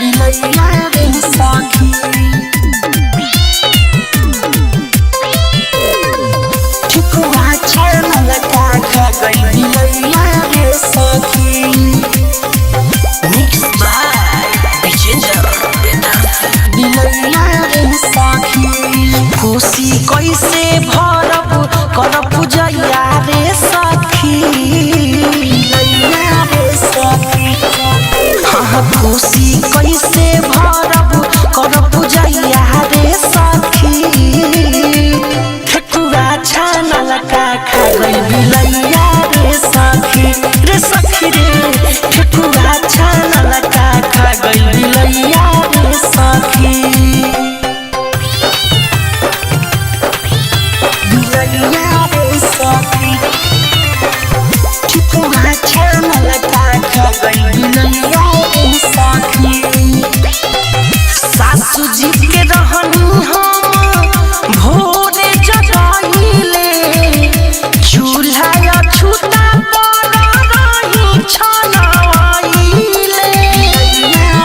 बिलैया रे सखी ठेकुआ छानल का खा गई बिलैया रे सखी मिक्स बाय बिलैया रे सखी खुशी कैसे भरब करब पूजैया रे सखी बिलैया रे सखी खुशी कैसे भरब करब पूजैया रे सखी ठेकुआ छानल का खा गई बिलैया रे सखी रे ठेकुआ छानल का खा गई बिलैया रे सखी बिलैया रे सखी ठेकुआ छानल का खा गई बिलैया रे सखी सासू जी के रहनी हम भोरे जगाइले चूल्हा या छूटा पर रही छनाइले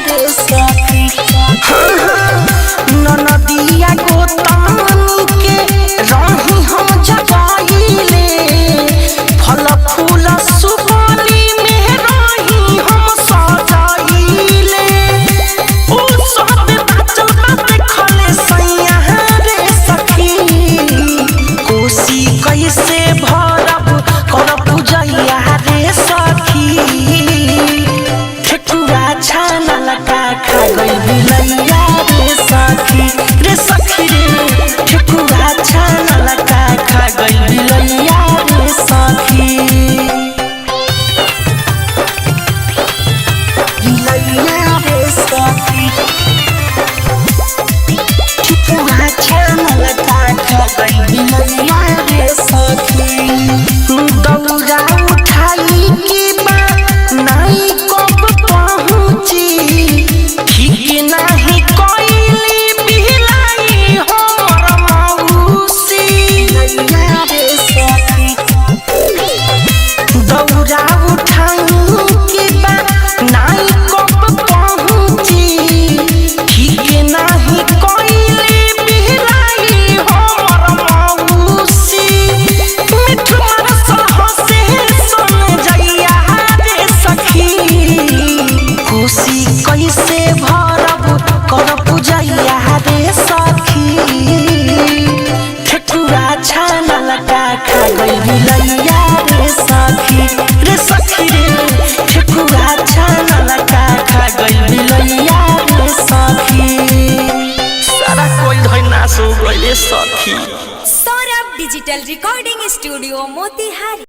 रे सखी ननदिया गोतनी के रही हम जगाइले फल फूल सुपारी में रही हम सजाइले ओ सब बाचल बात खले सैया रे सखी कोसी कैसे भरब करब पूजैया रे सखी ठेकुआ छानल का खा गई बिलैया रे सखी रे ठेकुआ छानल का खा गई बिलैया रे सखी बिलैया रे सखी ठेकुआ छानल का खा गई बिलैया रे सखी दौड़ा उठाई की बा नहीं कब पहुँची ठीक नहीं कोइली बिलाई हमर मौसी बिलैया रे सखी दौड़ा उठाई की बा नहीं कब पहुँची ठीक नहीं कोइली बिलाई हमर मौसी मिठू मरसल हंसे सुन जइया रे सखी खुशी कैसे भरब करब पूजैया रे सखी ठेकुआ छानल का खा गई बिलैया रे सखी रे ठेकुआ छानल का खा गई बिलैया रे सखी सारा कोई धइ नास हो गइले सखी Saurabh digital recording studio Motihari.